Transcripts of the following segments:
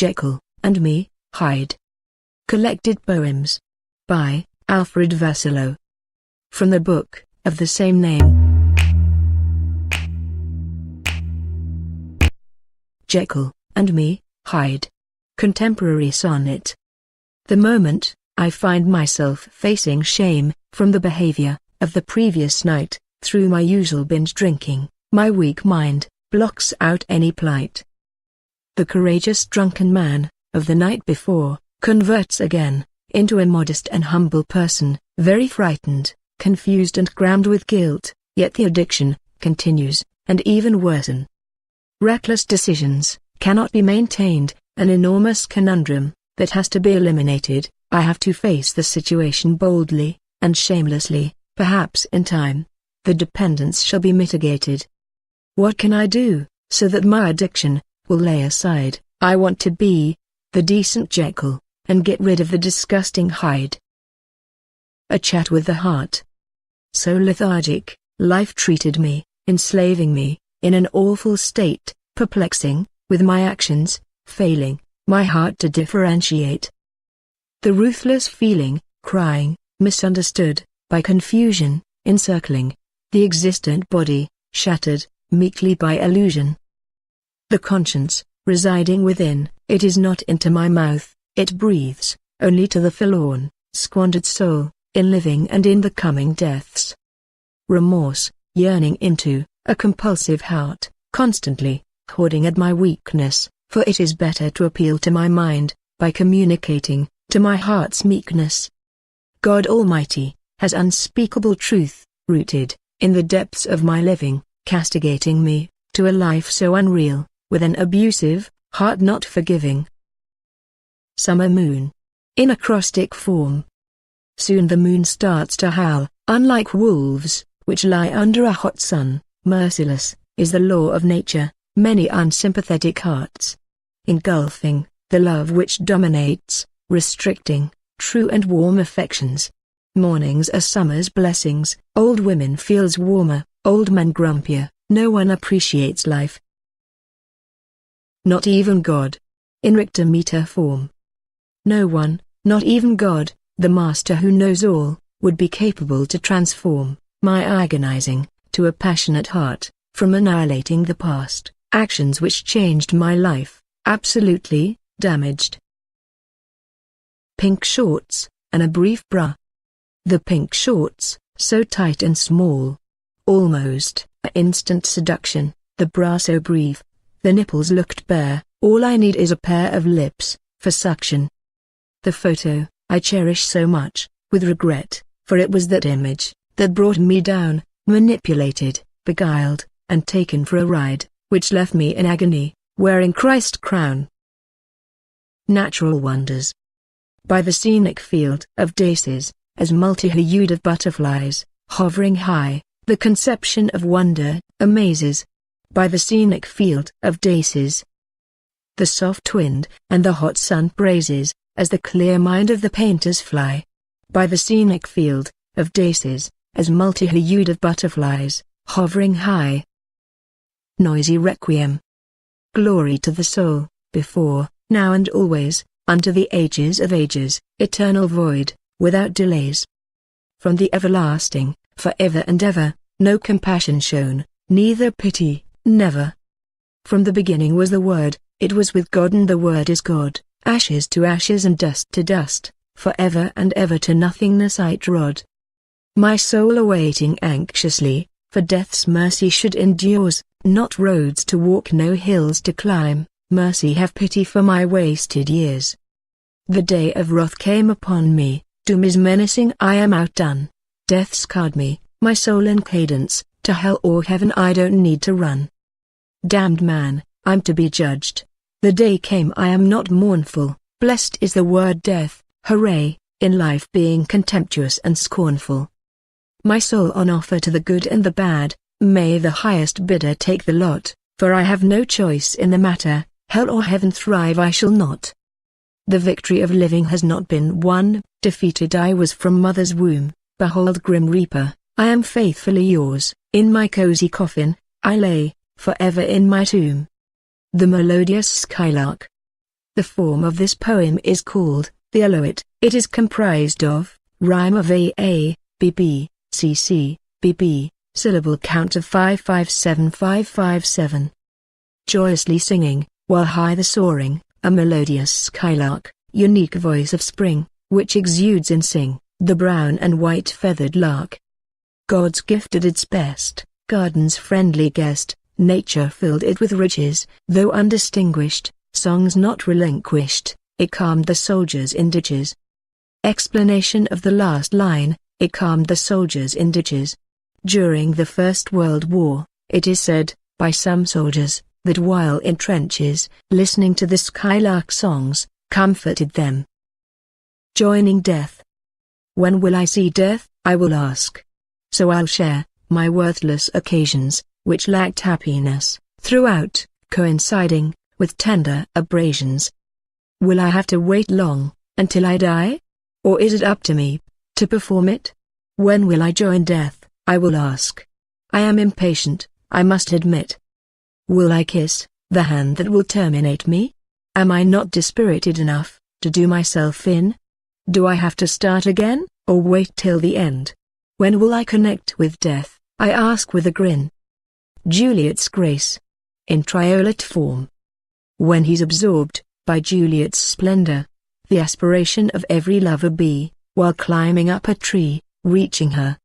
Jekyll and Me Hyde. Collected Poems. By Alfred Vassallo. From the book of the same name. Jekyll and Me Hyde. Contemporary Sonnet. The moment I find myself facing shame from the behavior of the previous night, through my usual binge drinking, my weak mind blocks out any plight. The courageous drunken man of the night before converts again into a modest and humble person, very frightened, confused and crammed with guilt, yet the addiction continues, and even worsen. Reckless decisions cannot be maintained, an enormous conundrum that has to be eliminated. I have to face the situation boldly and shamelessly. Perhaps in time, the dependence shall be mitigated. What can I do, so that my addiction will lay aside? I want to be the decent Jekyll, and get rid of the disgusting Hyde. A chat with the heart. So lethargic, life treated me, enslaving me, in an awful state, perplexing, with my actions, failing, my heart to differentiate. The ruthless feeling, crying, misunderstood, by confusion, encircling, the existent body, shattered, meekly by illusion. The conscience, residing within, it is not into my mouth, it breathes, only to the forlorn, squandered soul, in living and in the coming deaths. Remorse, yearning into, a compulsive heart, constantly, hoarding at my weakness, for it is better to appeal to my mind, by communicating, to my heart's meekness. God Almighty has unspeakable truth, rooted in the depths of my living, castigating me to a life so unreal, with an abusive heart not forgiving. Summer moon. In acrostic form. Soon the moon starts to howl, unlike wolves, which lie under a hot sun. Merciless is the law of nature, many unsympathetic hearts engulfing the love which dominates, restricting true and warm affections. Mornings are summer's blessings, old women feels warmer, old men grumpier, no one appreciates life. Not even God. In rectometer form. No one, not even God, the master who knows all, would be capable to transform my agonizing to a passionate heart, from annihilating the past, actions which changed my life, absolutely damaged. Pink shorts, and a brief bra. The pink shorts, so tight and small. Almost an instant seduction, the bra so brief. The nipples looked bare, all I need is a pair of lips, for suction. The photo, I cherish so much, with regret, for it was that image, that brought me down, manipulated, beguiled, and taken for a ride, which left me in agony, wearing Christ's crown. Natural wonders. By the scenic field of daisies, as multi-hued of butterflies, hovering high, the conception of wonder amazes. By the scenic field of daisies, the soft wind and the hot sun praises, as the clear mind of the painters fly. By the scenic field of daisies, as multi-hued of butterflies, hovering high. Noisy requiem. Glory to the soul, before, now and always, unto the ages of ages, eternal void, without delays. From the everlasting, forever and ever, no compassion shown, neither pity, never. From the beginning was the Word, it was with God and the Word is God, ashes to ashes and dust to dust, forever and ever to nothingness I trod. My soul awaiting anxiously, for death's mercy should endures, not roads to walk, no hills to climb, mercy have pity for my wasted years. The day of wrath came upon me, doom is menacing, I am outdone, death scarred me, my soul in cadence, to hell or heaven I don't need to run. Damned man, I'm to be judged. The day came I am not mournful, blessed is the word death, hooray, in life being contemptuous and scornful. My soul on offer to the good and the bad, may the highest bidder take the lot, for I have no choice in the matter, hell or heaven thrive I shall not. The victory of living has not been won, defeated I was from mother's womb, behold grim reaper, I am faithfully yours, in my cozy coffin, I lay, forever in my tomb. The melodious skylark. The form of this poem is called the Aloet. It is comprised of rhyme of A, B, B, C, C, B, B, syllable count of 557557. Joyously singing, while high the soaring, a melodious skylark, unique voice of spring, which exudes in sing, the brown and white feathered lark. God's gift at its best, garden's friendly guest, nature filled it with riches, though undistinguished, songs not relinquished, it calmed the soldiers in ditches. Explanation of the last line, it calmed the soldiers in ditches. During the First World War, it is said, by some soldiers, that while in trenches, listening to the skylark songs, comforted them. Joining death. When will I see death, I will ask. So I'll share, my worthless occasions, which lacked happiness, throughout, coinciding, with tender abrasions. Will I have to wait long, until I die? Or is it up to me, to perform it? When will I join death, I will ask. I am impatient, I must admit. Will I kiss, the hand that will terminate me? Am I not dispirited enough, to do myself in? Do I have to start again, or wait till the end? When will I connect with death, I ask with a grin. Juliet's Grace. In triolet form. When he's absorbed, by Juliet's splendor, the aspiration of every lover be, while climbing up a tree, reaching her.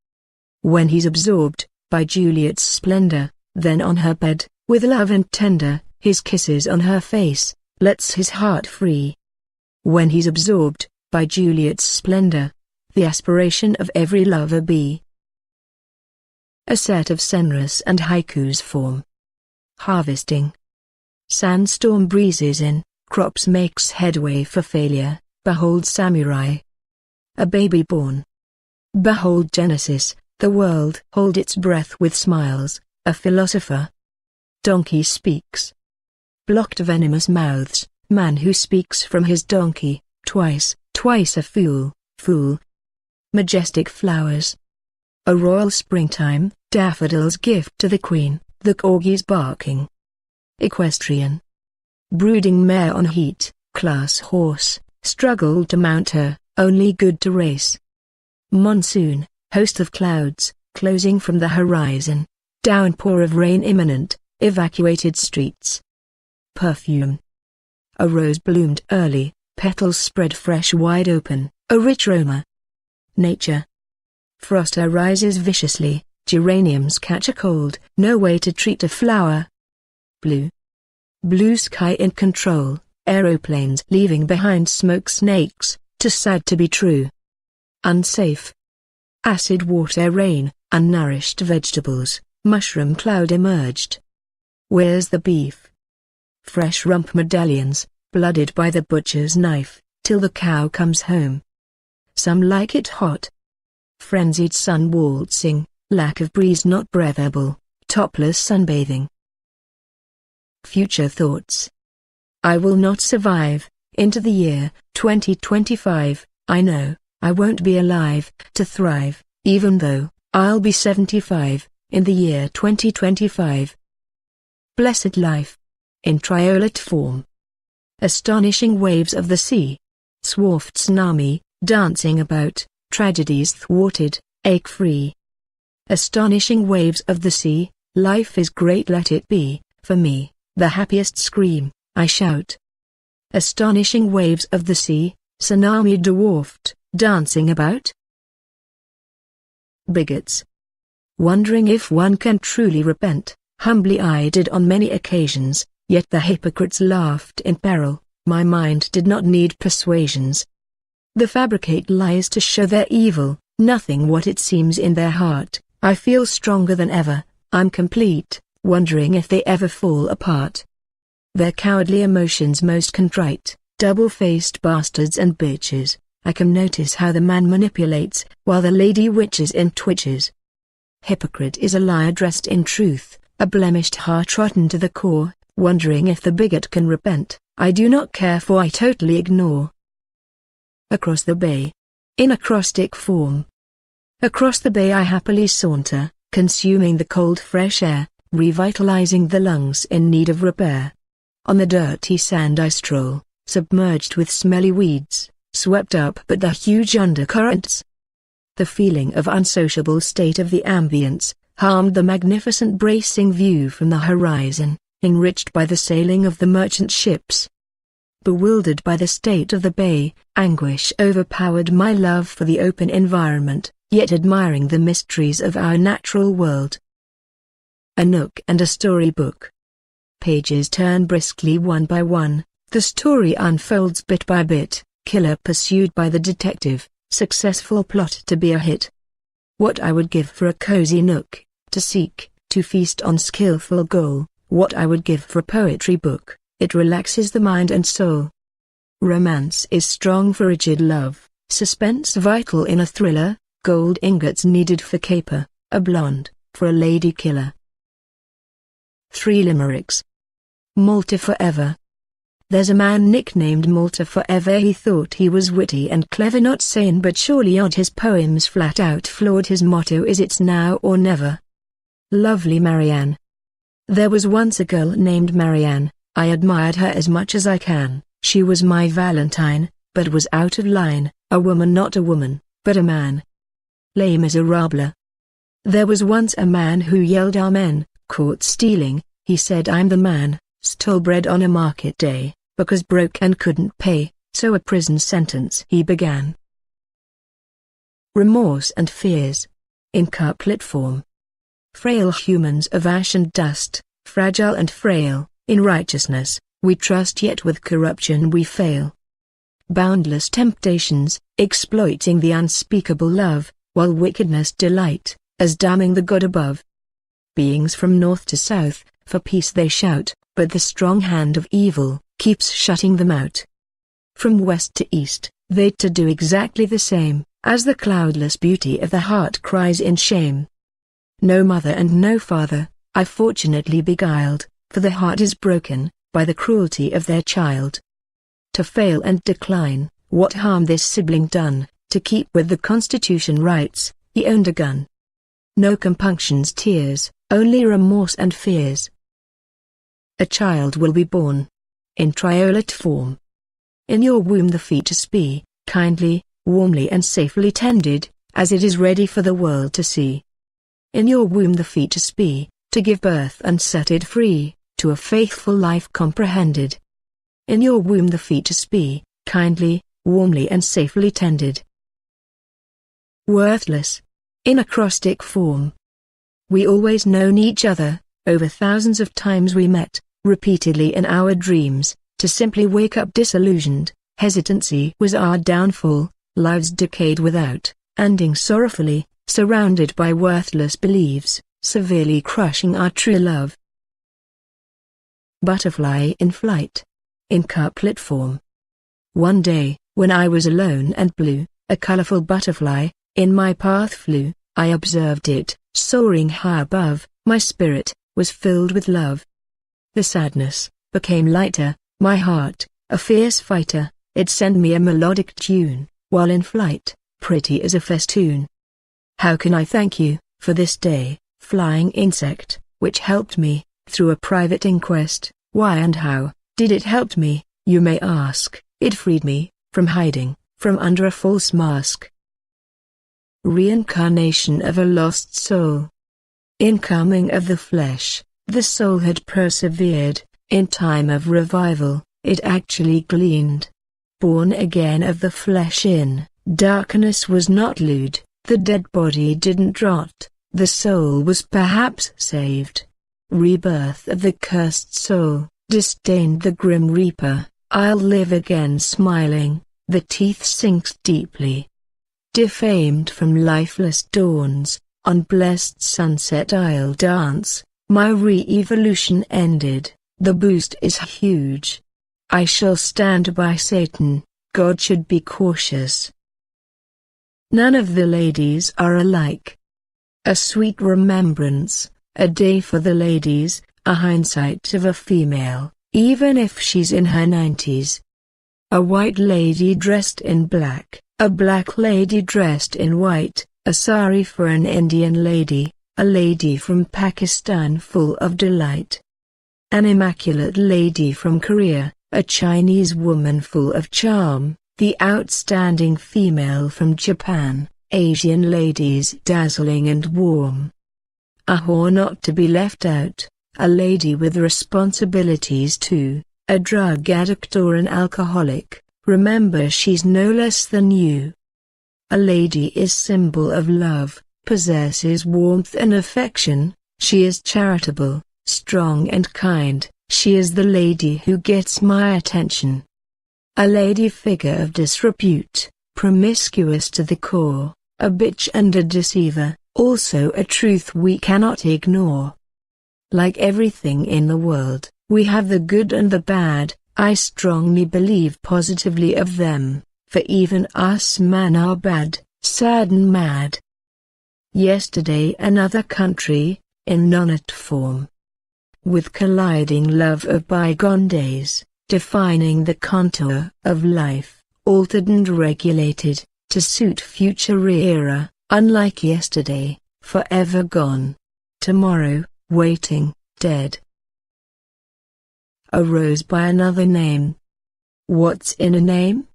When he's absorbed, by Juliet's splendor, then on her bed, with love and tender, his kisses on her face, lets his heart free. When he's absorbed, by Juliet's splendor, the aspiration of every lover be. A set of senris and haikus form. Harvesting. Sandstorm breezes in, crops makes headway for failure, behold samurai. A baby born. Behold Genesis, the world hold its breath with smiles, a philosopher. Donkey speaks. Blocked venomous mouths, man who speaks from his donkey, twice a fool, fool. Majestic flowers. A royal springtime, daffodils gift to the queen, the corgis barking. Equestrian. Brooding mare on heat, class horse, struggled to mount her, only good to race. Monsoon, host of clouds, closing from the horizon, downpour of rain imminent, evacuated streets. Perfume. A rose bloomed early, petals spread fresh wide open, a rich aroma. Nature. Frost arises viciously, geraniums catch a cold, no way to treat a flower. Blue. Blue sky in control, aeroplanes leaving behind smoke snakes, too sad to be true. Unsafe. Acid water rain, unnourished vegetables, mushroom cloud emerged. Where's the beef? Fresh rump medallions, blooded by the butcher's knife, till the cow comes home. Some like it hot. Frenzied sun waltzing, lack of breeze not breathable, topless sunbathing. Future thoughts. I will not survive, into the year 2025, I know, I won't be alive, to thrive, even though, I'll be 75, in the year 2025. Blessed life. In triolet form. Astonishing waves of the sea. Swift tsunami, dancing about, tragedies thwarted, ache-free. Astonishing waves of the sea, life is great let it be, for me, the happiest scream, I shout. Astonishing waves of the sea, tsunami dwarfed, dancing about. Bigots. Wondering if one can truly repent, humbly I did on many occasions, yet the hypocrites laughed in peril, my mind did not need persuasions. They fabricate lies to show their evil, nothing what it seems in their heart, I feel stronger than ever, I'm complete, wondering if they ever fall apart. Their cowardly emotions most contrite, double-faced bastards and bitches, I can notice how the man manipulates, while the lady witches in twitches. Hypocrite is a liar dressed in truth, a blemished heart rotten to the core, wondering if the bigot can repent, I do not care for I totally ignore. Across the bay. In acrostic form. Across the bay I happily saunter, consuming the cold fresh air, revitalizing the lungs in need of repair. On the dirty sand I stroll, submerged with smelly weeds, swept up by the huge undercurrents. The feeling of unsociable state of the ambience harmed the magnificent bracing view from the horizon, enriched by the sailing of the merchant ships. Bewildered by the state of the bay, anguish overpowered my love for the open environment, yet admiring the mysteries of our natural world. A nook and a storybook. Pages turn briskly one by one, the story unfolds bit by bit, killer pursued by the detective, successful plot to be a hit. What I would give for a cozy nook, to seek, to feast on skillful goal, what I would give for a poetry book, it relaxes the mind and soul. Romance is strong for rigid love, suspense vital in a thriller, gold ingots needed for caper, a blonde, for a lady killer. 3 limericks. Malta Forever. There's a man nicknamed Malta Forever. He thought he was witty and clever, not sane but surely odd. His poems flat out flawed. His motto is it's now or never. Lovely Marianne. There was once a girl named Marianne. I admired her as much as I can. She was my Valentine, but was out of line, a woman, not a woman, but a man. Les Miserables. There was once a man who yelled amen, caught stealing. He said I'm the man, stole bread on a market day, because broke and couldn't pay, so a prison sentence he began. Remorse and Fears. In couplet form. Frail humans of ash and dust, fragile and frail, in righteousness we trust yet with corruption we fail. Boundless temptations, exploiting the unspeakable love, while wickedness delight, as damning the God above. Beings from north to south, for peace they shout, but the strong hand of evil keeps shutting them out. From west to east, they to do exactly the same, as the cloudless beauty of the heart cries in shame. No mother and no father, I fortunately beguiled, for the heart is broken, by the cruelty of their child. To fail and decline, what harm this sibling done, to keep with the Constitution rights, he owned a gun. No compunctions, tears, only remorse and fears. A child will be born. In triolet form. In your womb the fetus be, kindly, warmly and safely tended, as it is ready for the world to see. In your womb the fetus be, to give birth and set it free, to a faithful life comprehended. In your womb the fetus be, kindly, warmly and safely tended. Worthless. In acrostic form. We always known each other, over thousands of times we met, repeatedly in our dreams, to simply wake up disillusioned. Hesitancy was our downfall, lives decayed without, ending sorrowfully, surrounded by worthless beliefs, severely crushing our true love. Butterfly in flight. In couplet form. One day, when I was alone and blue, a colorful butterfly, in my path flew. I observed it, soaring high above, my spirit was filled with love. The sadness became lighter, my heart, a fierce fighter, it sent me a melodic tune, while in flight, pretty as a festoon. How can I thank you, for this day, flying insect, which helped me, through a private inquest? Why and how did it help me, you may ask? It freed me, from hiding, from under a false mask. Reincarnation of a lost soul. In coming of the flesh, the soul had persevered, in time of revival, it actually gleaned. Born again of the flesh in darkness was not lewd, the dead body didn't rot, the soul was perhaps saved. Rebirth of the cursed soul, disdained the grim reaper, I'll live again smiling, the teeth sinks deeply. Defamed from lifeless dawns, on blessed sunset I'll dance, my re-evolution ended, the boost is huge. I shall stand by Satan, God should be cautious. None of the ladies are alike. A sweet remembrance, a day for the ladies, a hindsight of a female, even if she's in her 90s. A white lady dressed in black. A black lady dressed in white, a sari for an Indian lady, a lady from Pakistan full of delight. An immaculate lady from Korea, a Chinese woman full of charm, the outstanding female from Japan, Asian ladies dazzling and warm. A whore not to be left out, a lady with responsibilities too, a drug addict or an alcoholic, remember she's no less than you. A lady is symbol of love, possesses warmth and affection, she is charitable, strong and kind, she is the lady who gets my attention. A lady figure of disrepute, promiscuous to the core, a bitch and a deceiver, also a truth we cannot ignore. Like everything in the world, we have the good and the bad, I strongly believe positively of them, for even us men are bad, sad and mad. Yesterday another country, in nonate form. With colliding love of bygone days, defining the contour of life, altered and regulated, to suit future era, unlike yesterday, forever gone. Tomorrow, waiting, dead. A rose by another name. What's in a name?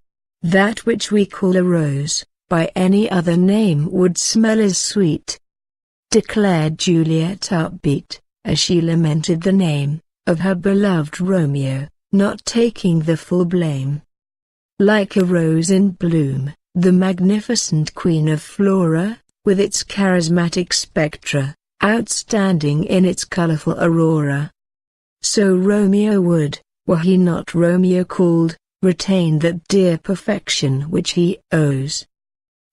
That which we call a rose, by any other name would smell as sweet, declared Juliet upbeat, as she lamented the name of her beloved Romeo, not taking the full blame. Like a rose in bloom, the magnificent queen of flora, with its charismatic spectra, outstanding in its colorful aurora. So Romeo would, were he not Romeo called, retain that dear perfection which he owes.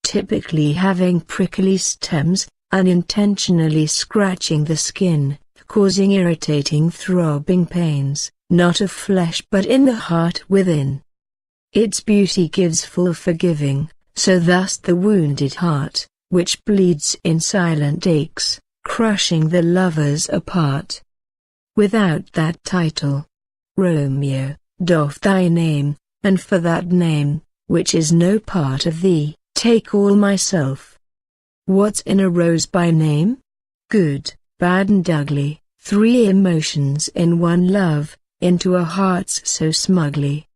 Typically having prickly stems, unintentionally scratching the skin, causing irritating throbbing pains, not of flesh but in the heart within. Its beauty gives full forgiving, so thus the wounded heart, which bleeds in silent aches, crushing the lovers apart. Without that title, Romeo, doff thy name, and for that name, which is no part of thee, take all myself. What's in a rose by name? Good, bad and ugly, three emotions in one love, into our hearts so smugly.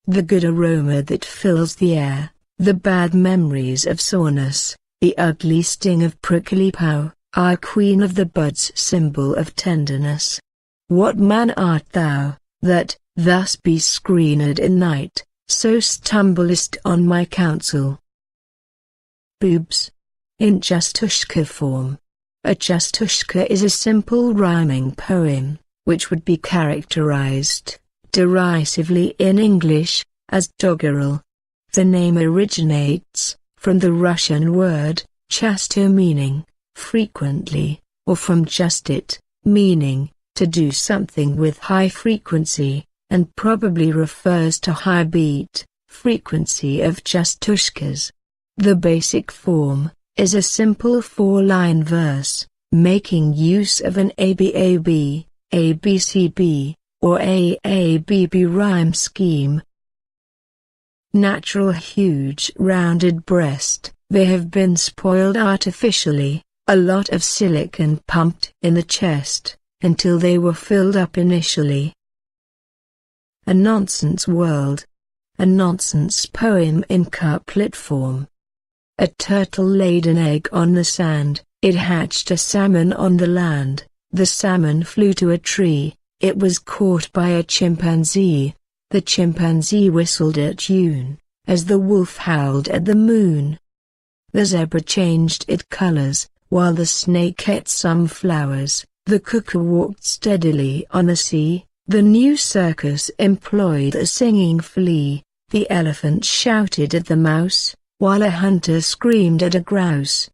The good aroma that fills the air, the bad memories of soreness, the ugly sting of prickly pow, our queen of the buds, symbol of tenderness. What man art thou, that, thus be screened in night, so stumblest on my counsel? Boobs. In Chastushka form. A Chastushka is a simple rhyming poem, which would be characterized, derisively in English, as doggerel. The name originates from the Russian word, chasto meaning, frequently, or from chastit, meaning, to do something with high frequency, and probably refers to high beat, frequency of chastushkas. The basic form is a simple four-line verse, making use of an ABAB, ABCB, or AABB rhyme scheme. Natural huge rounded breast, they have been spoiled artificially, a lot of silicone pumped in the chest, until they were filled up initially. A nonsense world. A nonsense poem in couplet form. A turtle laid an egg on the sand, it hatched a salmon on the land, the salmon flew to a tree, it was caught by a chimpanzee, the chimpanzee whistled a tune, as the wolf howled at the moon. The zebra changed its colors, while the snake ate some flowers, the cuckoo walked steadily on the sea, the new circus employed a singing flea, the elephant shouted at the mouse, while a hunter screamed at a grouse.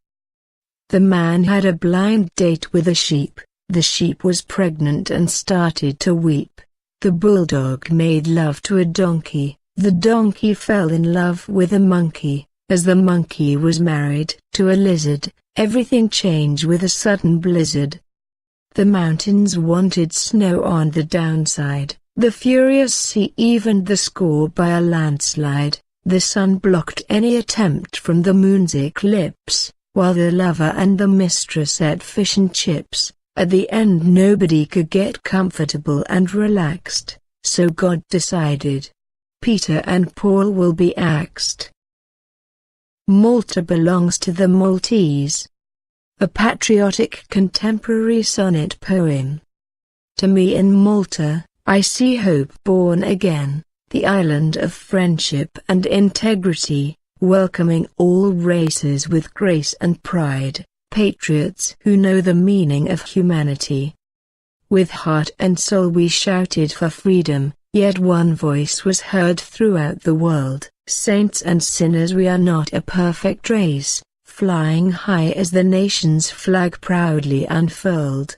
The man had a blind date with a sheep, the sheep was pregnant and started to weep. The bulldog made love to a donkey, the donkey fell in love with a monkey, as the monkey was married to a lizard, everything changed with a sudden blizzard. The mountains wanted snow on the downside, the furious sea evened the score by a landslide. The sun blocked any attempt from the moon's eclipse, while the lover and the mistress ate fish and chips. At the end nobody could get comfortable and relaxed, so God decided. Peter and Paul will be axed. Malta belongs to the Maltese. A patriotic contemporary sonnet poem. To me in Malta, I see hope born again, the island of friendship and integrity, welcoming all races with grace and pride, patriots who know the meaning of humanity. With heart and soul we shouted for freedom, yet one voice was heard throughout the world, saints and sinners, we are not a perfect race, flying high as the nation's flag proudly unfurled.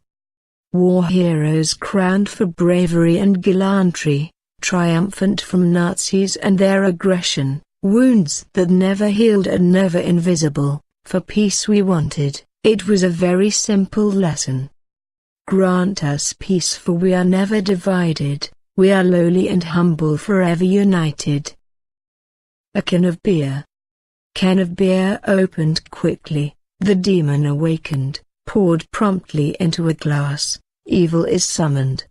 War heroes crowned for bravery and gallantry, triumphant from Nazis and their aggression, wounds that never healed and never invisible, for peace we wanted, it was a very simple lesson. Grant us peace, for we are never divided, we are lowly and humble, forever united. A can of beer. Can of beer opened quickly, the demon awakened, poured promptly into a glass, evil is summoned.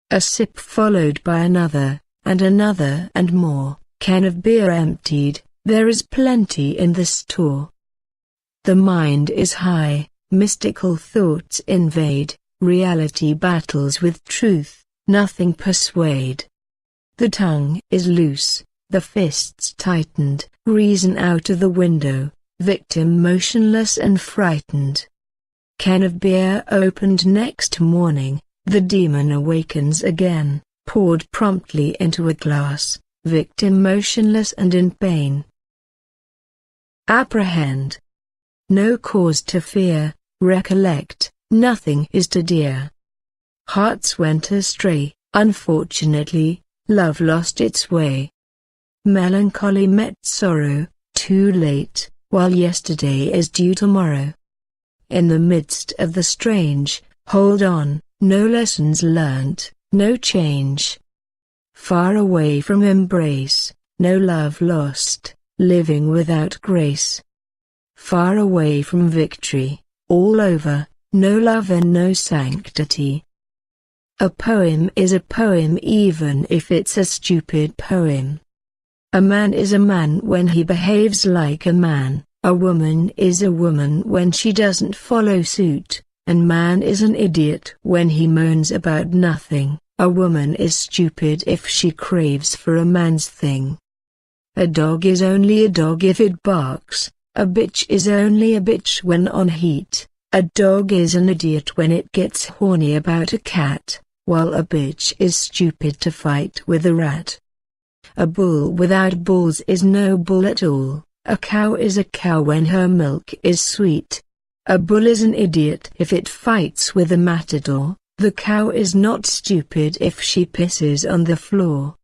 A sip followed by another, and more, can of beer emptied, there is plenty in the store. The mind is high, mystical thoughts invade, reality battles with truth, nothing persuade. The tongue is loose, the fists tightened, reason out of the window, victim motionless and frightened. Can of beer opened next morning, the demon awakens again, poured promptly into a glass, victim motionless and in pain. Apprehend. No cause to fear, recollect, nothing is too dear. Hearts went astray, unfortunately, love lost its way. Melancholy met sorrow, too late, while yesterday is due tomorrow. In the midst of the strange, hold on, no lessons learnt, no change. Far away from embrace, no love lost, living without grace. Far away from victory, all over, no love and no sanctity. A poem is a poem even if it's a stupid poem. A man is a man when he behaves like a man, a woman is a woman when she doesn't follow suit, and man is an idiot when he moans about nothing, a woman is stupid if she craves for a man's thing. A dog is only a dog if it barks, a bitch is only a bitch when on heat, a dog is an idiot when it gets horny about a cat, while a bitch is stupid to fight with a rat. A bull without balls is no bull at all, a cow is a cow when her milk is sweet. A bull is an idiot if it fights with a matador, the cow is not stupid if she pisses on the floor.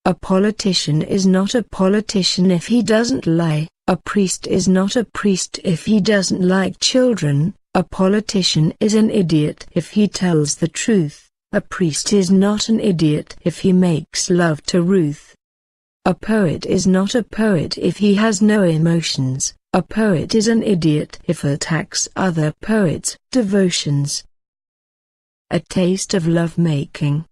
A politician is not a politician if he doesn't lie, a priest is not a priest if he doesn't like children, a politician is an idiot if he tells the truth, a priest is not an idiot if he makes love to Ruth. A poet is not a poet if he has no emotions, a poet is an idiot if attacks other poets' devotions. A taste of love-making.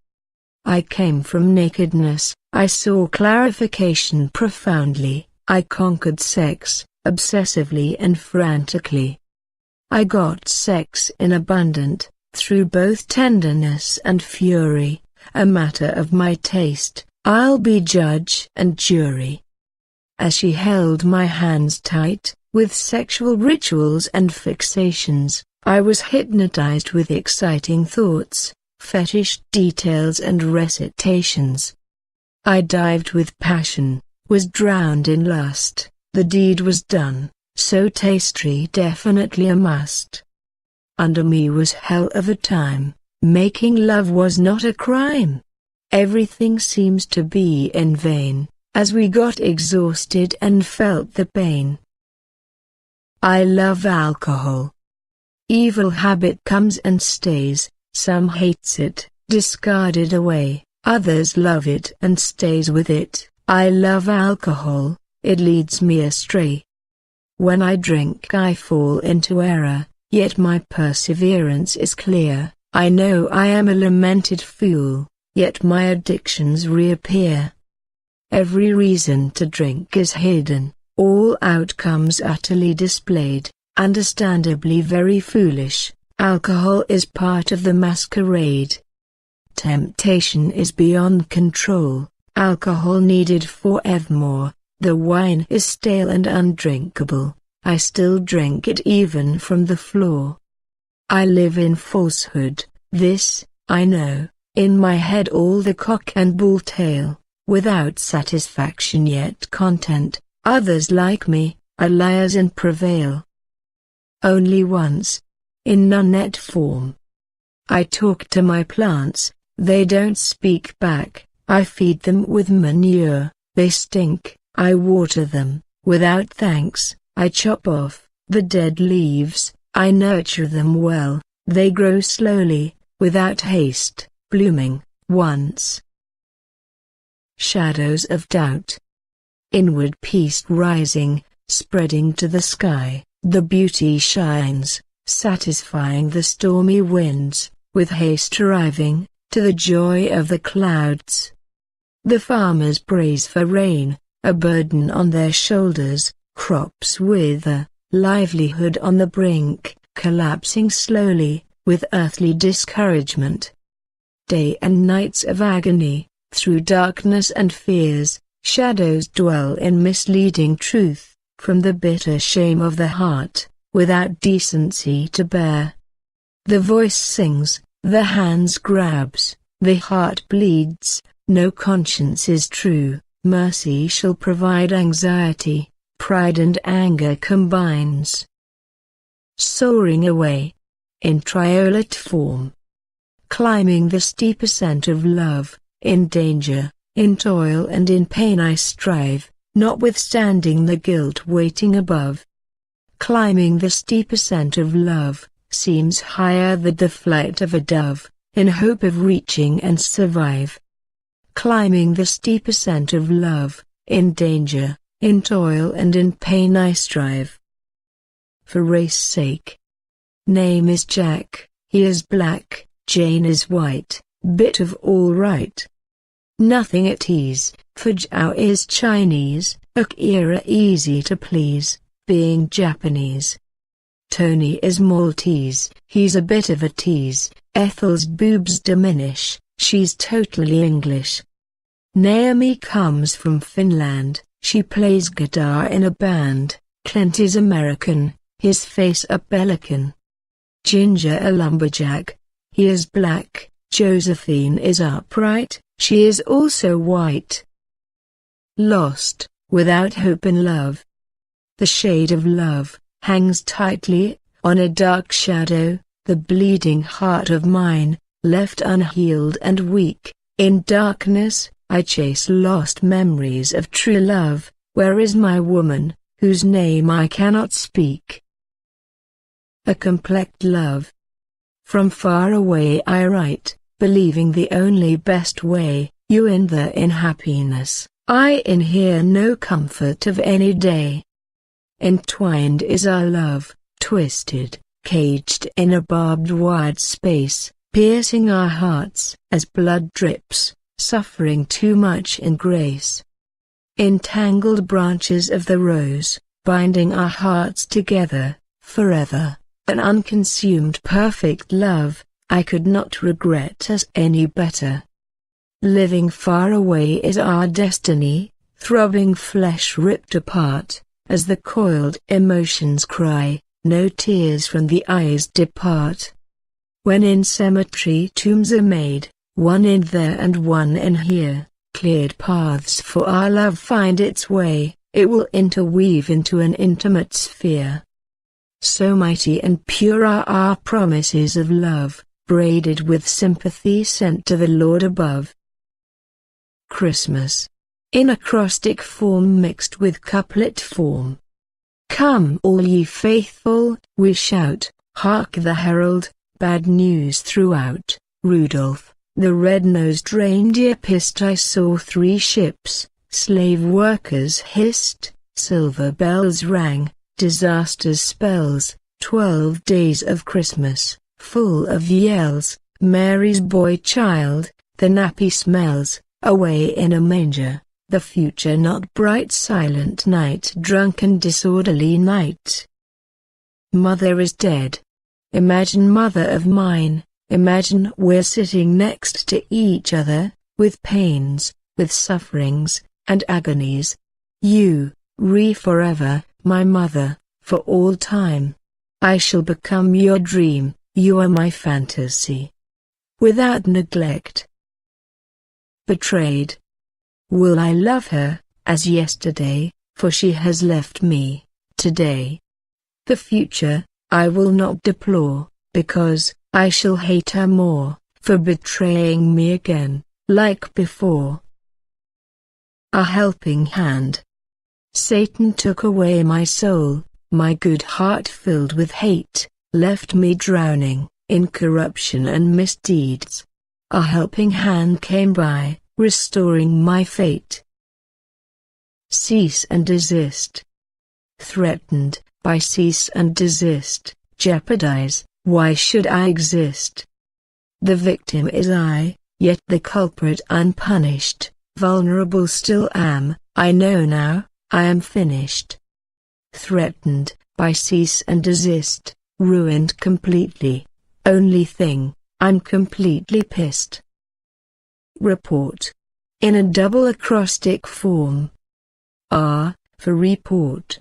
I came from nakedness, I saw clarification profoundly, I conquered sex, obsessively and frantically. I got sex in abundant, through both tenderness and fury, a matter of my taste, I'll be judge and jury. As she held my hands tight, with sexual rituals and fixations, I was hypnotized with exciting thoughts, fetish details and recitations. I dived with passion, was drowned in lust, the deed was done, so tasty definitely a must. Under me was hell of a time, making love was not a crime. Everything seems to be in vain, as we got exhausted and felt the pain. I love alcohol. Evil habit comes and stays, some hates it, discarded away, others love it and stays with it. I love alcohol, it leads me astray. When I drink I fall into error, yet my perseverance is clear, I know I am a lamented fool, yet my addictions reappear. Every reason to drink is hidden, all outcomes utterly displayed, understandably very foolish. Alcohol is part of the masquerade. Temptation is beyond control, alcohol needed forevermore. The wine is stale and undrinkable, I still drink it even from the floor. I live in falsehood, this, I know, in my head all the cock and bull tale, without satisfaction yet content. Others like me, are liars and prevail. Only once, in nunette form, I talk to my plants, they don't speak back. I feed them with manure, they stink. I water them, without thanks. I chop off the dead leaves, I nurture them well. They grow slowly, without haste, blooming once. Shadows of doubt. Inward peace rising, spreading to the sky, the beauty shines, satisfying the stormy winds, with haste arriving, to the joy of the clouds. The farmers praise for rain, a burden on their shoulders, crops wither, livelihood on the brink, collapsing slowly, with earthly discouragement. Day and nights of agony, through darkness and fears, shadows dwell in misleading truth, from the bitter shame of the heart, without decency to bear. The voice sings, the hands grabs, the heart bleeds, no conscience is true, mercy shall provide anxiety, pride and anger combines. Soaring away, in triolet form, climbing the steep ascent of love, in danger, in toil and in pain I strive, notwithstanding the guilt waiting above. Climbing the steep ascent of love, seems higher than the flight of a dove, in hope of reaching and survive. Climbing the steep ascent of love, in danger, in toil and in pain I strive. For race sake. Name is Jack, he is black, Jane is white, bit of all right. Nothing at ease, for Zhao is Chinese, Akira easy to please, being Japanese. Tony is Maltese, he's a bit of a tease, Ethel's boobs diminish, she's totally English. Naomi comes from Finland, she plays guitar in a band. Clint is American, his face a pelican. Ginger a lumberjack, he is black. Josephine is upright, she is also white. Lost, without hope in love. The shade of love hangs tightly on a dark shadow, the bleeding heart of mine, left unhealed and weak. In darkness, I chase lost memories of true love. Where is my woman, whose name I cannot speak? A complex love. From far away I write, believing the only best way, you in happiness, I in here no comfort of any day. Entwined is our love, twisted, caged in a barbed wired space, piercing our hearts as blood drips, suffering too much in grace. Entangled branches of the rose, binding our hearts together, forever, an unconsumed perfect love, I could not regret us any better. Living far away is our destiny, throbbing flesh ripped apart, as the coiled emotions cry, no tears from the eyes depart. When in cemetery tombs are made, one in there and one in here, cleared paths for our love find its way, it will interweave into an intimate sphere. So mighty and pure are our promises of love, braided with sympathy sent to the Lord above. Christmas. In acrostic form mixed with couplet form. Come all ye faithful, we shout, hark the herald, bad news throughout. Rudolph, the red-nosed reindeer pissed. I saw 3 ships, slave workers hissed, silver bells rang, disasters spells, 12 days of Christmas, full of yells. Mary's boy child, the nappy smells, away in a manger, the future not bright silent night drunken disorderly night. Mother is dead. Imagine mother of mine, imagine we're sitting next to each other, with pains, with sufferings, and agonies. You, forever, my mother, for all time. I shall become your dream, you are my fantasy. Without neglect. Betrayed. Will I love her, as yesterday, for she has left me, today. The future, I will not deplore, because, I shall hate her more, for betraying me again, like before. A helping hand. Satan took away my soul, my good heart filled with hate, left me drowning, in corruption and misdeeds. A helping hand came by, restoring my fate. Cease and desist. Threatened, by cease and desist, jeopardize, why should I exist? The victim is I, yet the culprit unpunished, vulnerable still am, I know now, I am finished. Threatened, by cease and desist, ruined completely, only thing, I'm completely pissed. Report. In a double acrostic form. R, for report.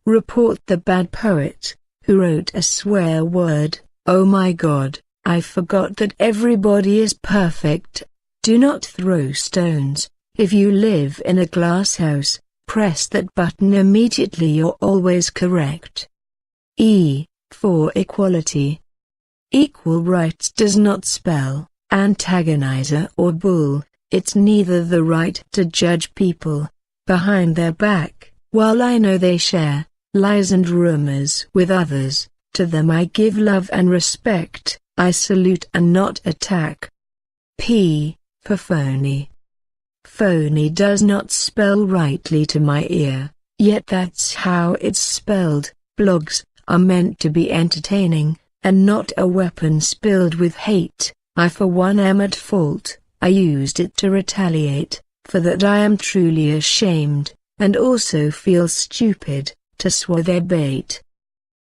Report the bad poet, who wrote a swear word, oh my God, I forgot that everybody is perfect. Do not throw stones, if you live in a glass house, press that button immediately, you're always correct. E, for equality. Equal rights does not spell antagonizer or bull, it's neither the right to judge people behind their back, while I know they share lies and rumors with others. To them I give love and respect, I salute and not attack. P, for phony. Phony does not spell rightly to my ear, yet that's how it's spelled. Blogs are meant to be entertaining, and not a weapon spilled with hate. I for one am at fault, I used it to retaliate, for that I am truly ashamed, and also feel stupid, to swallow their bait.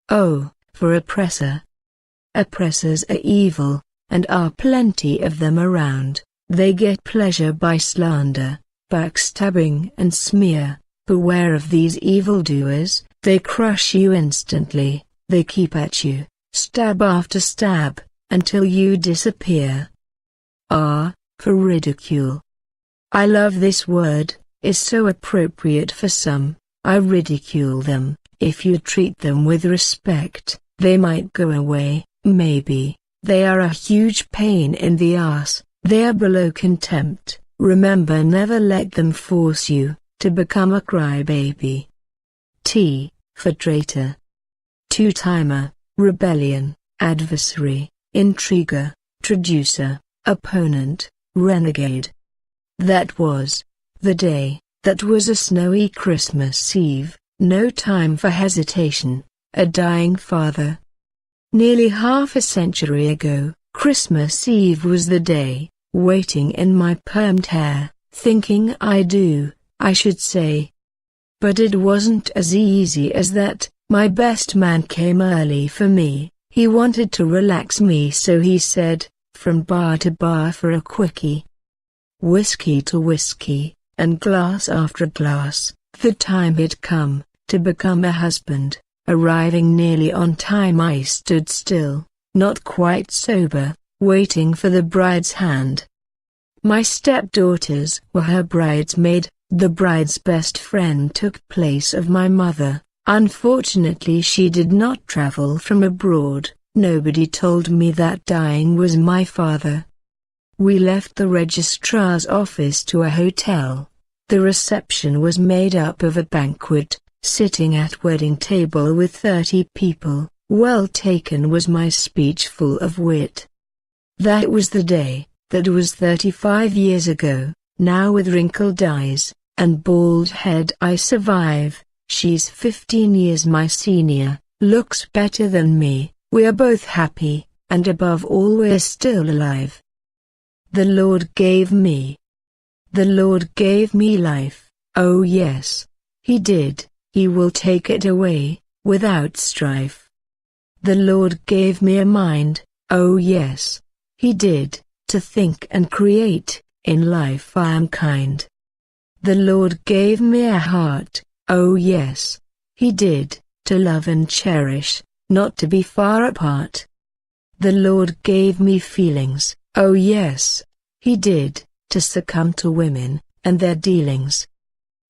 O, for oppressor. Oppressors are evil, and are plenty of them around, they get pleasure by slander, backstabbing and smear. Beware of these evildoers, they crush you instantly, they keep at you, stab after stab, until you disappear. R, for ridicule. I love this word, is so appropriate for some. I ridicule them. If you treat them with respect, they might go away, maybe. They are a huge pain in the ass, they are below contempt. Remember, never let them force you to become a crybaby. T, for traitor. Two-timer, rebellion, adversary, intriguer, traducer, opponent, renegade. That was the day. That was a snowy Christmas Eve, no time for hesitation, a dying father. Nearly half a century ago, Christmas Eve was the day, waiting in my permed hair, thinking I should say. But it wasn't as easy as that. My best man came early for me, he wanted to relax me, so he said, from bar to bar for a quickie. Whiskey to whiskey, and glass after glass, the time had come, to become a husband. Arriving nearly on time, I stood still, not quite sober, waiting for the bride's hand. My stepdaughters were her bridesmaid, the bride's best friend took place of my mother. Unfortunately she did not travel from abroad, nobody told me that dying was my father. We left the registrar's office to a hotel. The reception was made up of a banquet, sitting at wedding table with 30 people. Well taken was my speech, full of wit. That was the day, that was 35 years ago. Now with wrinkled eyes and bald head I survive. She's 15 years my senior, looks better than me. We are both happy, and above all we're still alive. The Lord gave me. The Lord gave me life, oh yes, He did, He will take it away, without strife. The Lord gave me a mind, oh yes, He did, to think and create, in life I am kind. The Lord gave me a heart, oh yes, He did, to love and cherish, not to be far apart. The Lord gave me feelings, oh yes, He did, to succumb to women, and their dealings.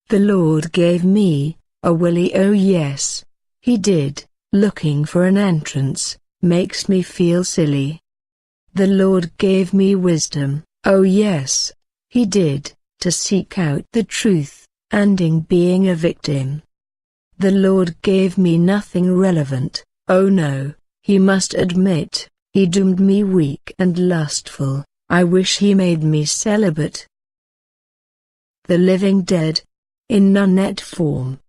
The Lord gave me a willy, oh yes, He did, looking for an entrance, makes me feel silly. The Lord gave me wisdom, oh yes, He did, to seek out the truth, ending being a victim. The Lord gave me nothing relevant, oh no, He must admit, He doomed me weak and lustful, I wish He made me celibate. The living dead, in nunette form.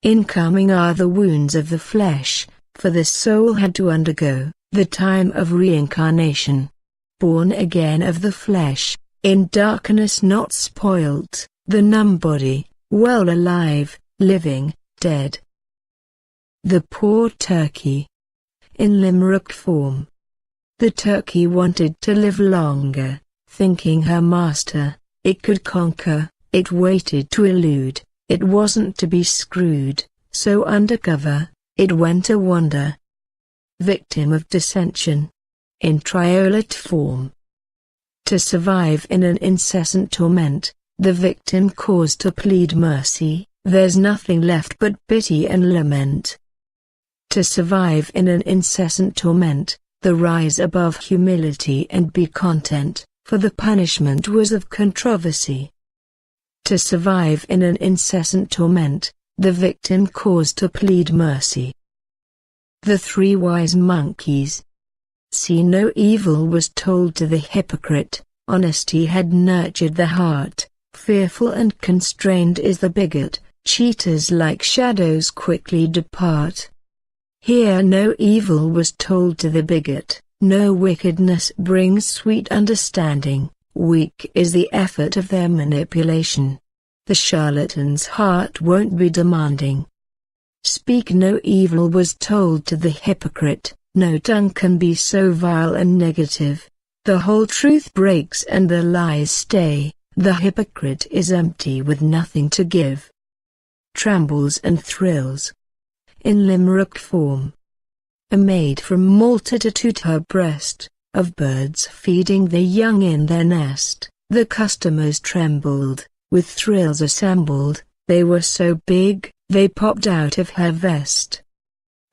Incoming are the wounds of the flesh, for the soul had to undergo the time of reincarnation. Born again of the flesh, in darkness not spoilt, the numb body, well alive, living, dead. The poor turkey. In limerick form. The turkey wanted to live longer, thinking her master, it could conquer, it waited to elude, it wasn't to be screwed, so undercover, it went a wander. Victim of dissension. In triolate form. To survive in an incessant torment, the victim caused to plead mercy, there's nothing left but pity and lament. To survive in an incessant torment, the rise above humility and be content, for the punishment was of controversy. To survive in an incessant torment, the victim caused to plead mercy. The three wise monkeys. See no evil was told to the hypocrite, honesty had nurtured the heart, fearful and constrained is the bigot, cheaters like shadows quickly depart. Here no evil was told to the bigot, no wickedness brings sweet understanding, weak is the effort of their manipulation. The charlatan's heart won't be demanding. Speak no evil was told to the hypocrite, no tongue can be so vile and negative. The whole truth breaks and the lies stay, the hypocrite is empty with nothing to give. Trembles and thrills. In limerick form. A maid from Malta tattooed her breast, of birds feeding the young in their nest, the customers trembled, with thrills assembled, they were so big, they popped out of her vest.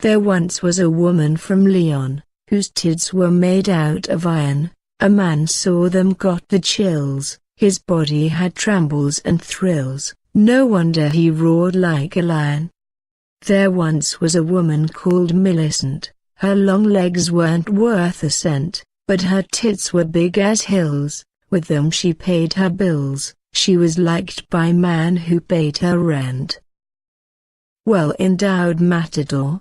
There once was a woman from Leon, whose tits were made out of iron, a man saw them got the chills, his body had trembles and thrills, no wonder he roared like a lion. There once was a woman called Millicent, her long legs weren't worth a cent, but her tits were big as hills, with them she paid her bills, she was liked by man who paid her rent. Well-endowed matador.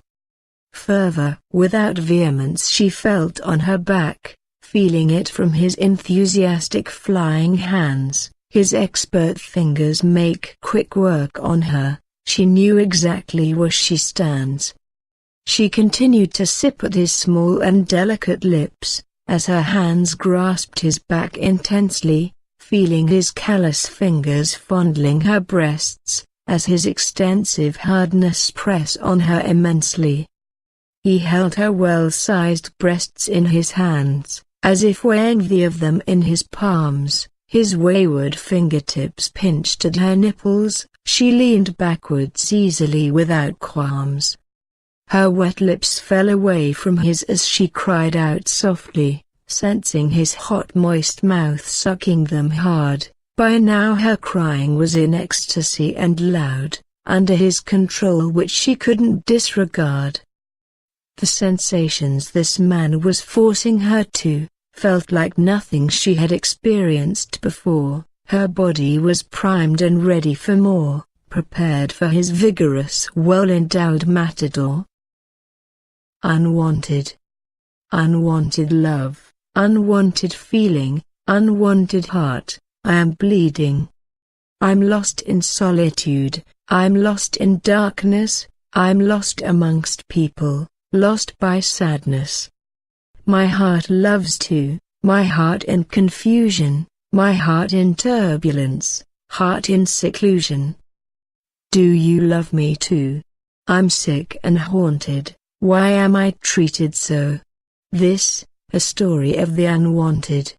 Fervor without vehemence she felt on her back, feeling it from his enthusiastic flying hands, his expert fingers make quick work on her. She knew exactly where she stands. She continued to sip at his small and delicate lips, as her hands grasped his back intensely, feeling his callous fingers fondling her breasts, as his extensive hardness press on her immensely. He held her well-sized breasts in his hands, as if weighing the of them in his palms, his wayward fingertips pinched at her nipples. She leaned backwards easily without qualms. Her wet lips fell away from his as she cried out softly, sensing his hot moist mouth sucking them hard. By now her crying was in ecstasy and loud, under his control which she couldn't disregard. The sensations this man was forcing her to, felt like nothing she had experienced before. Her body was primed and ready for more, prepared for his vigorous, well-endowed matador. Unwanted. Unwanted love, unwanted feeling, unwanted heart, I am bleeding. I'm lost in solitude, I'm lost in darkness, I'm lost amongst people, lost by sadness. My heart loves to, my heart in confusion, my heart in turbulence, heart in seclusion. Do you love me too? I'm sick and haunted, why am I treated so? This, a story of the unwanted.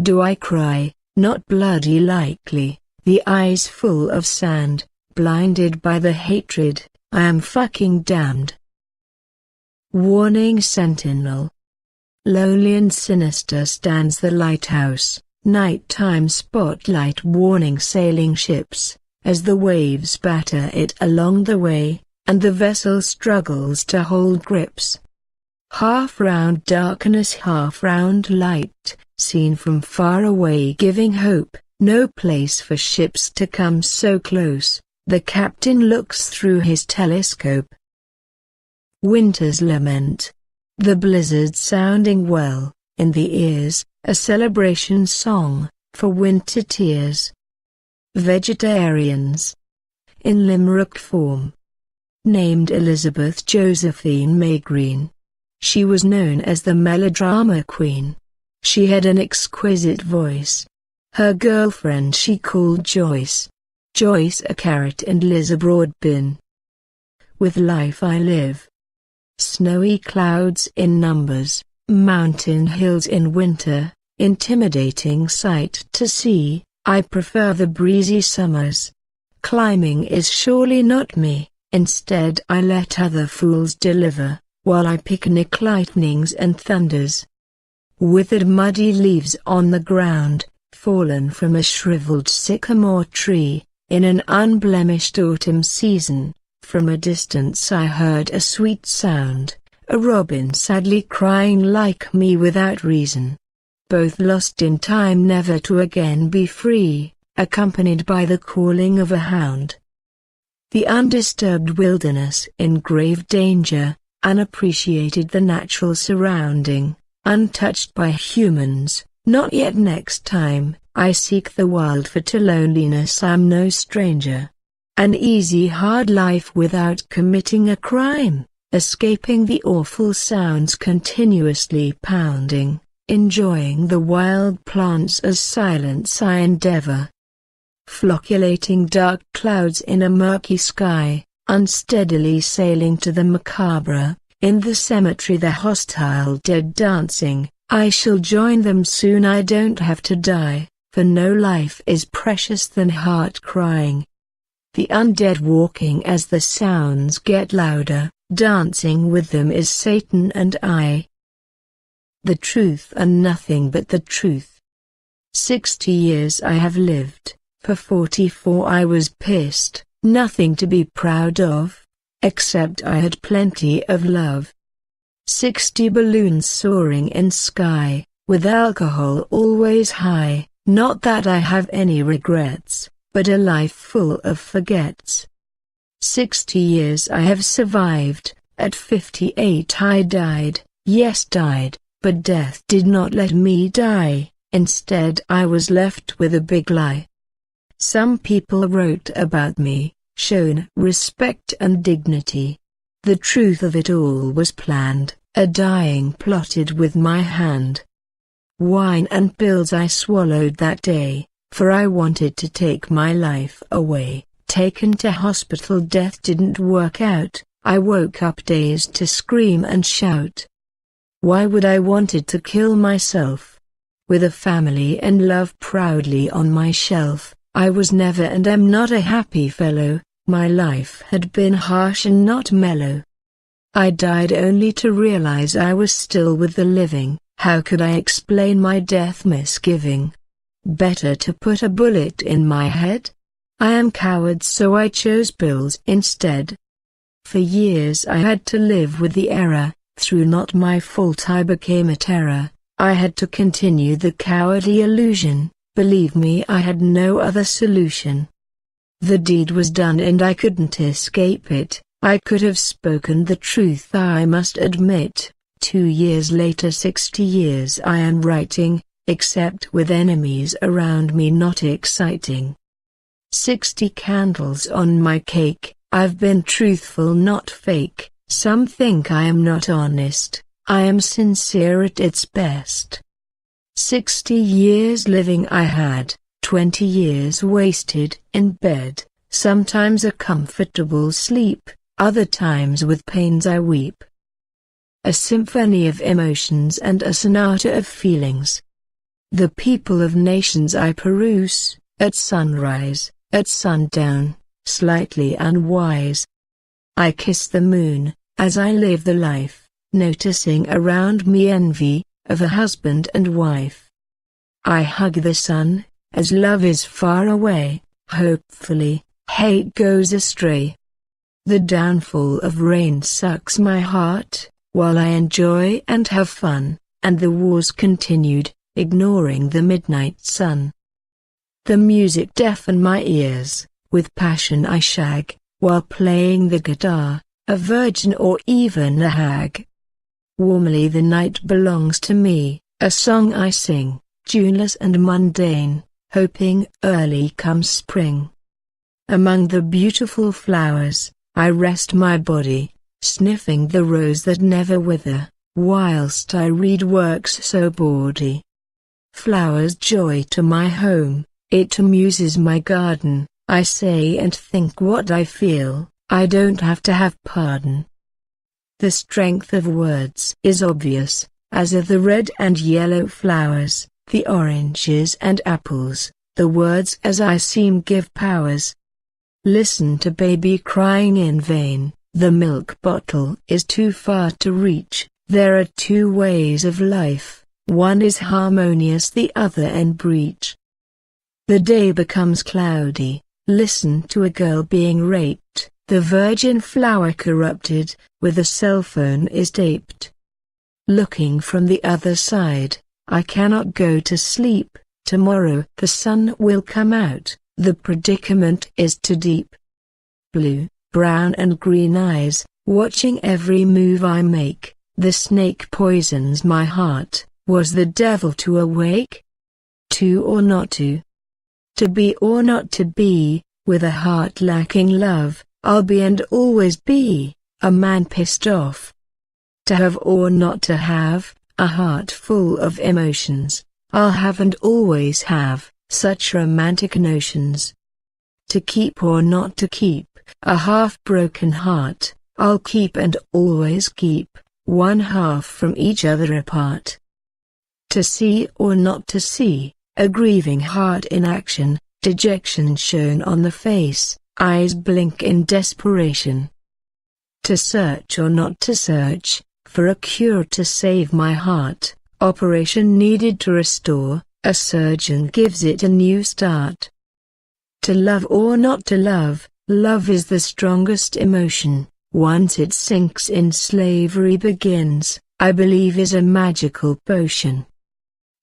Do I cry? Not bloody likely, the eyes full of sand, blinded by the hatred, I am fucking damned. Warning sentinel. Lonely and sinister stands the lighthouse, nighttime spotlight warning sailing ships, as the waves batter it along the way, and the vessel struggles to hold grips. Half-round darkness, half-round light, seen from far away giving hope, no place for ships to come so close, the captain looks through his telescope. Winter's lament. The blizzard sounding well, in the ears, a celebration song, for winter tears. Vegetarians. In limerick form. Named Elizabeth Josephine May Green. She was known as the melodrama queen. She had an exquisite voice. Her girlfriend she called Joyce. Joyce a carrot and Liz a broad bin. With life I live. Snowy clouds in numbers, mountain hills in winter, intimidating sight to see, I prefer the breezy summers. Climbing is surely not me, instead I let other fools deliver, while I picnic lightnings and thunders. Withered muddy leaves on the ground, fallen from a shriveled sycamore tree, in an unblemished autumn season. From a distance I heard a sweet sound, a robin sadly crying like me without reason. Both lost in time never to again be free, accompanied by the calling of a hound. The undisturbed wilderness in grave danger, unappreciated the natural surrounding, untouched by humans, not yet next time, I seek the wild for to loneliness I'm no stranger. An easy hard life without committing a crime, escaping the awful sounds continuously pounding, enjoying the wild plants as silence I endeavor. Flocculating dark clouds in a murky sky, unsteadily sailing to the macabre, in the cemetery the hostile dead dancing, I shall join them soon I don't have to die, for no life is precious than heart crying. The undead walking as the sounds get louder, dancing with them is Satan and I. The truth and nothing but the truth. 60 years I have lived, for 44 I was pissed, nothing to be proud of, except I had plenty of love. 60 balloons soaring in sky, with alcohol always high, not that I have any regrets, but a life full of forgets. 60 years I have survived, at 58 I died, yes died, but death did not let me die, instead I was left with a big lie. Some people wrote about me, shown respect and dignity. The truth of it all was planned, a dying plotted with my hand. Wine and pills I swallowed that day, for I wanted to take my life away. Taken to hospital, death didn't work out, I woke up dazed to scream and shout. Why would I wanted to kill myself? With a family and love proudly on my shelf, I was never and am not a happy fellow, my life had been harsh and not mellow. I died only to realize I was still with the living, how could I explain my death misgiving? Better to put a bullet in my head? I am coward so I chose pills instead. For years I had to live with the error, through not my fault I became a terror, I had to continue the cowardly illusion, believe me I had no other solution. The deed was done and I couldn't escape it, I could have spoken the truth I must admit. 2 years later, 60 years I am writing, except with enemies around me not exciting. 60 candles on my cake, I've been truthful not fake, some think I am not honest, I am sincere at its best. 60 years living I had, 20 years wasted in bed, sometimes a comfortable sleep, other times with pains I weep. A symphony of emotions and a sonata of feelings. The people of nations I peruse, at sunrise, at sundown, slightly unwise. I kiss the moon, as I live the life, noticing around me envy, of a husband and wife. I hug the sun, as love is far away, hopefully, hate goes astray. The downfall of rain sucks my heart, while I enjoy and have fun, and the wars continued, ignoring the midnight sun. The music deafened my ears, with passion I shag, while playing the guitar, a virgin or even a hag. Warmly the night belongs to me, a song I sing, tuneless and mundane, hoping early comes spring. Among the beautiful flowers, I rest my body, sniffing the rose that never wither, whilst I read works so bawdy. Flowers joy to my home, it amuses my garden, I say and think what I feel, I don't have to have pardon. The strength of words is obvious, as are the red and yellow flowers, the oranges and apples, the words as I seem give powers. Listen to baby crying in vain, the milk bottle is too far to reach, there are two ways of life, one is harmonious the other in breach. The day becomes cloudy, listen to a girl being raped, the virgin flower corrupted, with a cell phone is taped. Looking from the other side, I cannot go to sleep, tomorrow the sun will come out, the predicament is too deep. Blue, brown and green eyes, watching every move I make, the snake poisons my heart, was the devil to awake? To or not to? To be or not to be, with a heart lacking love, I'll be and always be, a man pissed off. To have or not to have, a heart full of emotions, I'll have and always have, such romantic notions. To keep or not to keep, a half-broken heart, I'll keep and always keep, one half from each other apart. To see or not to see, a grieving heart in action, dejection shown on the face, eyes blink in desperation. To search or not to search, for a cure to save my heart, operation needed to restore, a surgeon gives it a new start. To love or not to love, love is the strongest emotion, once it sinks in slavery begins, I believe is a magical potion.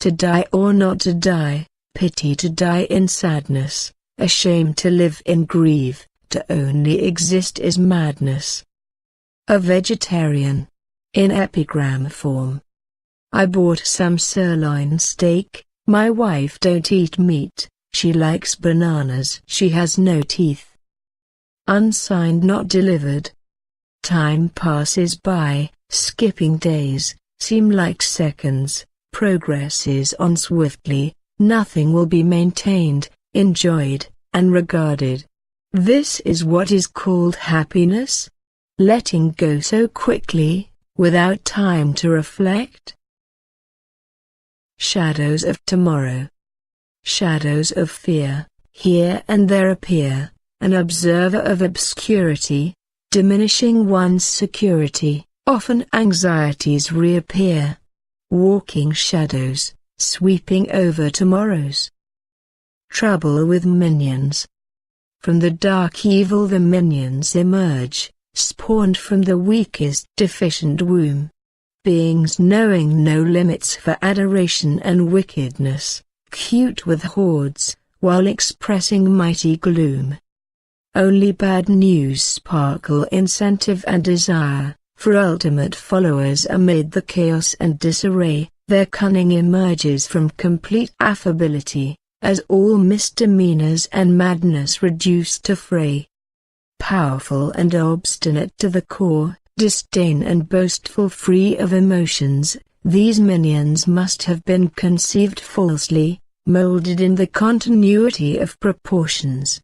To die or not to die, pity to die in sadness, a shame to live in grief, to only exist is madness. A vegetarian. In epigram form. I bought some sirloin steak, my wife don't eat meat, she likes bananas, she has no teeth. Unsigned not delivered. Time passes by, skipping days, seem like seconds, progresses on swiftly, nothing will be maintained, enjoyed, and regarded. This is what is called happiness? Letting go so quickly, without time to reflect? Shadows of tomorrow. Shadows of fear, here and there appear, an observer of obscurity, diminishing one's security, often anxieties reappear. Walking shadows, sweeping over tomorrows. Trouble with minions. From the dark evil the minions emerge, spawned from the weakest deficient womb. Beings knowing no limits for adoration and wickedness, cute with hordes, while expressing mighty gloom. Only bad news sparkle incentive and desire, for ultimate followers amid the chaos and disarray, Their cunning emerges from complete affability, as all misdemeanors and madness reduced to fray. Powerful and obstinate to the core, disdain and boastful free of emotions, these minions must have been conceived falsely, molded in the continuity of proportions.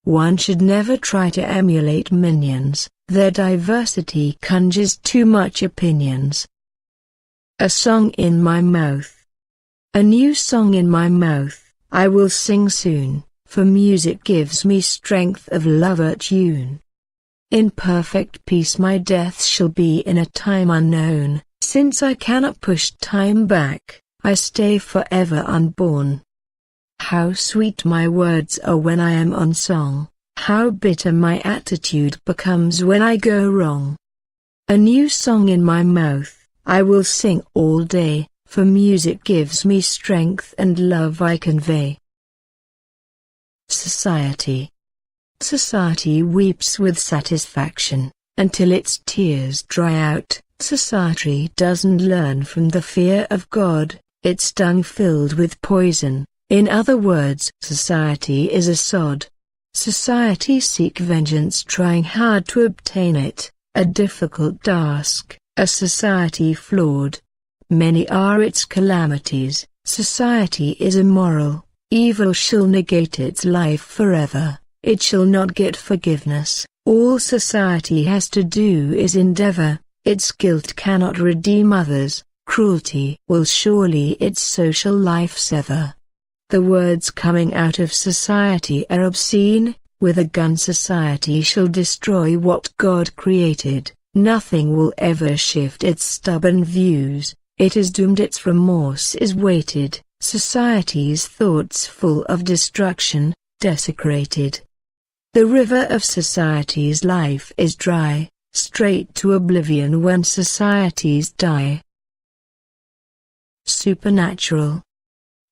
One should never try to emulate minions, their diversity conjures too much opinions. A song in my mouth. A new song in my mouth, I will sing soon, for music gives me strength of lover tune. In perfect peace my death shall be in a time unknown, since I cannot push time back, I stay forever unborn. How sweet my words are when I am on song, how bitter my attitude becomes when I go wrong. A new song in my mouth, I will sing all day, for music gives me strength and love I convey. Society. Society weeps with satisfaction, until its tears dry out. Society doesn't learn from the fear of God, its tongue filled with poison. In other words, society is a sod. Society seek vengeance trying hard to obtain it, a difficult task, a society flawed. Many are its calamities, society is immoral, evil shall negate its life forever, it shall not get forgiveness, all society has to do is endeavor, its guilt cannot redeem others, cruelty will surely its social life sever. The words coming out of society are obscene, with a gun society shall destroy what God created, nothing will ever shift its stubborn views, it is doomed its remorse is weighted, society's thoughts full of destruction, desecrated. The river of society's life is dry, straight to oblivion when societies die. Supernatural.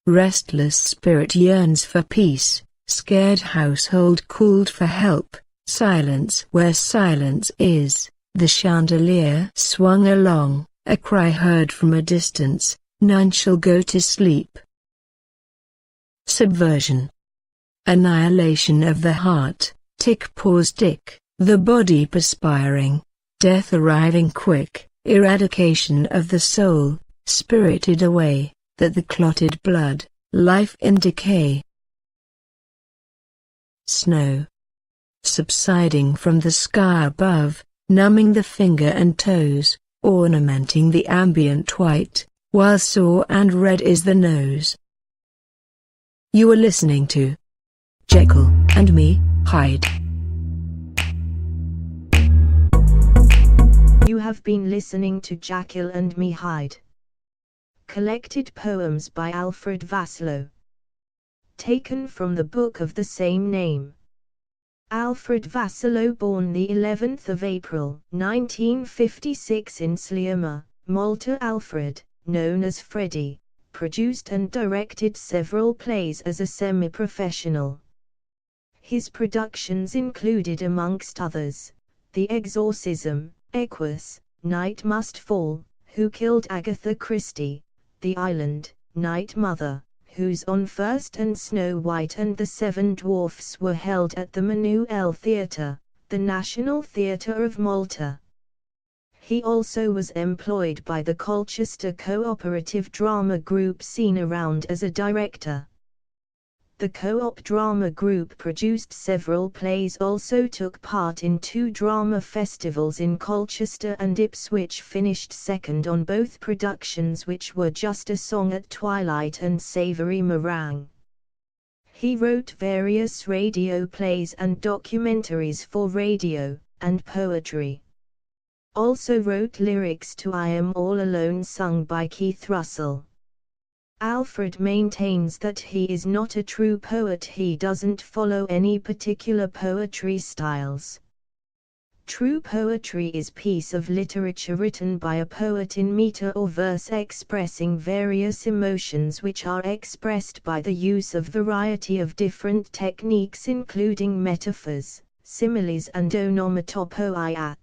Restless spirit yearns for peace, scared household called for help, silence where silence is, the chandelier swung along, a cry heard from a distance, none shall go to sleep. Subversion. Annihilation of the heart, tick pause tick, the body perspiring, death arriving quick, eradication of the soul, spirited away, that the clotted blood, life in decay. Snow. Subsiding from the sky above, numbing the finger and toes, ornamenting the ambient white, while sore and red is the nose. You are listening to Jekyll and Me Hyde. You have been listening to Jekyll and Me Hyde. Collected poems by Alfred Vassallo. Taken from the book of the same name. Alfred Vassallo, born the 11th of April, 1956 in Sliema, Malta. Alfred, known as Freddie, produced and directed several plays as a semi-professional. His productions included, amongst others, The Exorcism, Equus, Night Must Fall, Who Killed Agatha Christie, The Island, Night Mother, Who's on First, and Snow White and the Seven Dwarfs were held at the Manuel Theatre, the National Theatre of Malta. He also was employed by the Colchester Cooperative Drama Group Scene Around as a director. The Co-op Drama Group produced several plays, also took part in 2 drama festivals in Colchester and Ipswich, finished second on both productions, which were Just a Song at Twilight and Savoury Meringue. He wrote various radio plays and documentaries for radio, and poetry. Also wrote lyrics to I Am All Alone, sung by Keith Russell. Alfred maintains that he is not a true poet, he doesn't follow any particular poetry styles. True poetry is piece of literature written by a poet in meter or verse expressing various emotions which are expressed by the use of variety of different techniques including metaphors, similes and onomatopoeia.